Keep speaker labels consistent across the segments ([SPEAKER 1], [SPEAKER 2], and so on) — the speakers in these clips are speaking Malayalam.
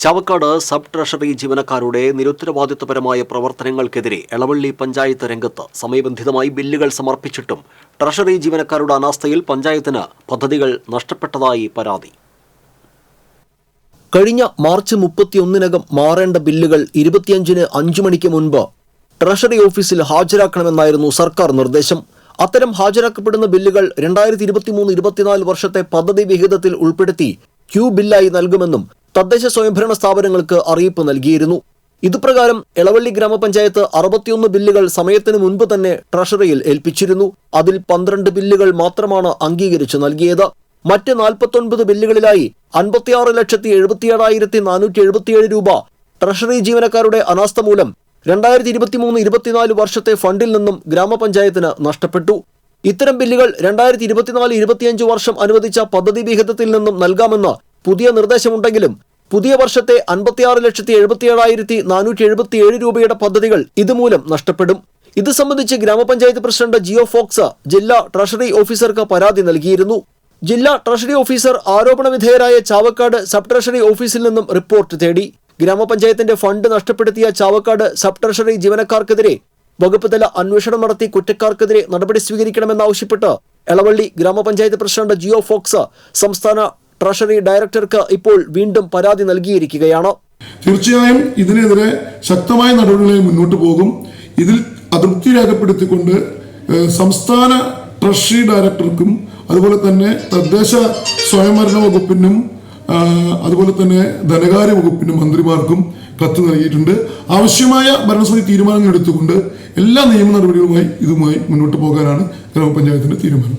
[SPEAKER 1] ചാവക്കാട് സബ് ട്രഷറി ജീവനക്കാരുടെ നിരുത്തരവാദിത്വപരമായ പ്രവർത്തനങ്ങൾക്കെതിരെ എളവള്ളി പഞ്ചായത്ത് രംഗത്ത് സമയബന്ധിതമായി ബില്ലുകൾ സമർപ്പിച്ചിട്ടും ട്രഷറി ജീവനക്കാരുടെ അനാസ്ഥയിൽ പഞ്ചായത്തിന് പദ്ധതികൾ നഷ്ടപ്പെട്ടതായി പരാതി. കഴിഞ്ഞ മാർച്ച് 31-നകം മാറേണ്ട ബില്ലുകൾ 25-ന് 5 മണിക്ക് മുൻപ് ട്രഷറി ഓഫീസിൽ ഹാജരാക്കണമെന്നായിരുന്നു സർക്കാർ നിർദ്ദേശം. അത്തരം ഹാജരാക്കപ്പെടുന്ന ബില്ലുകൾ 2023-24 വർഷത്തെ പദ്ധതി വിഹിതത്തിൽ ഉൾപ്പെടുത്തി ക്യൂ ബില്ലായി നൽകുമെന്നും തദ്ദേശ സ്വയംഭരണ സ്ഥാപനങ്ങൾക്ക് അറിയിപ്പ് നൽകിയിരുന്നു. ഇതുപ്രകാരം എളവള്ളി ഗ്രാമപഞ്ചായത്ത് 61 ബില്ലുകൾ സമയത്തിന് മുൻപ് തന്നെ ട്രഷറിയിൽ ഏൽപ്പിച്ചിരുന്നു. അതിൽ 12 ബില്ലുകൾ മാത്രമാണ് അംഗീകരിച്ചു നൽകിയത്. മറ്റ് 49 ബില്ലുകളിലായി 56,77,477 രൂപ ട്രഷറി ജീവനക്കാരുടെ അനാസ്ഥ മൂലം 2023-24 വർഷത്തെ ഫണ്ടിൽ നിന്നും ഗ്രാമപഞ്ചായത്തിന് നഷ്ടപ്പെട്ടു. ഇത്തരം ബില്ലുകൾ 2024-25 വർഷം അനുവദിച്ച പദ്ധതി വിഹിതത്തിൽ നിന്നും നൽകാമെന്ന് പുതിയ നിർദ്ദേശമുണ്ടെങ്കിലും പുതിയ വർഷത്തെ 56,77,477 രൂപയുടെ പദ്ധതികൾ ഇതുമൂലം നഷ്ടപ്പെടും. ഇത് സംബന്ധിച്ച് ഗ്രാമപഞ്ചായത്ത് പ്രസിഡന്റ് ജിയോ ഫോക്സ് ജില്ലാ ട്രഷറി ഓഫീസർക്ക് പരാതി നൽകിയിരുന്നു. ജില്ലാ ട്രഷറി ഓഫീസർ ആരോപണ വിധേയരായ ചാവക്കാട് സബ് ട്രഷറി ഓഫീസിൽ നിന്നും റിപ്പോർട്ട് തേടി. ഗ്രാമപഞ്ചായത്തിന്റെ ഫണ്ട് നഷ്ടപ്പെടുത്തിയ ചാവക്കാട് സബ് ട്രഷറി ജീവനക്കാർക്കെതിരെ വകുപ്പ് തല അന്വേഷണം നടത്തി കുറ്റക്കാർക്കെതിരെ നടപടി സ്വീകരിക്കണമെന്നാവശ്യപ്പെട്ട് എളവള്ളി ഗ്രാമപഞ്ചായത്ത് പ്രസിഡന്റ് ജിയോ ഫോക്സ് സംസ്ഥാന ട്രഷറി ഡയറക്ടർക്ക് ഇപ്പോൾ വീണ്ടും പരാതി നൽകിയിരിക്കുകയാണ്.
[SPEAKER 2] തീർച്ചയായും ഇതിനെതിരെ ശക്തമായ നടപടികളുമായി മുന്നോട്ട് പോകും. ഇതിൽ അതൃപ്തി രേഖപ്പെടുത്തിക്കൊണ്ട് സംസ്ഥാന ട്രഷറി ഡയറക്ടർക്കും അതുപോലെ തന്നെ തദ്ദേശ സ്വയംഭരണ വകുപ്പിനും അതുപോലെ തന്നെ ധനകാര്യ വകുപ്പിനും മന്ത്രിമാർക്കും കത്ത് നൽകിയിട്ടുണ്ട്. ആവശ്യമായ ഭരണസമിതി തീരുമാനങ്ങൾ എടുത്തുകൊണ്ട് എല്ലാ നിയമ നടപടികളുമായി മുന്നോട്ട് പോകാനാണ് ഗ്രാമപഞ്ചായത്തിന്റെ തീരുമാനം.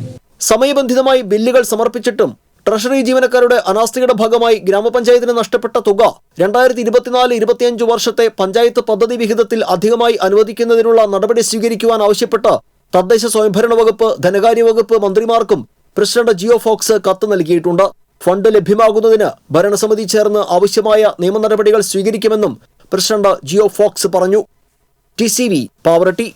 [SPEAKER 1] സമയബന്ധിതമായി ബില്ലുകൾ സമർപ്പിച്ചിട്ടും ട്രഷറി ജീവനക്കാരുടെ അനാസ്ഥയുടെ ഭാഗമായി ഗ്രാമപഞ്ചായത്തിന് നഷ്ടപ്പെട്ട തുക 2024-25 വർഷത്തെ പഞ്ചായത്ത് പദ്ധതി വിഹിതത്തിൽ അധികമായി അനുവദിക്കുന്നതിനുള്ള നടപടി സ്വീകരിക്കുവാൻ ആവശ്യപ്പെട്ട് തദ്ദേശ സ്വയംഭരണ വകുപ്പ്, ധനകാര്യ വകുപ്പ് മന്ത്രിമാർക്കും പ്രസിഡന്റ് ജിയോ ഫോക്സ് കത്ത് നൽകിയിട്ടുണ്ട്. ഫണ്ട് ലഭ്യമാകുന്നതിന് ഭരണസമിതി ചേർന്ന് ആവശ്യമായ നിയമ നടപടികൾ സ്വീകരിക്കുമെന്നും പ്രസിഡന്റ് ജിയോ ഫോക്സ് പറഞ്ഞു. TCV പാവറട്ടി.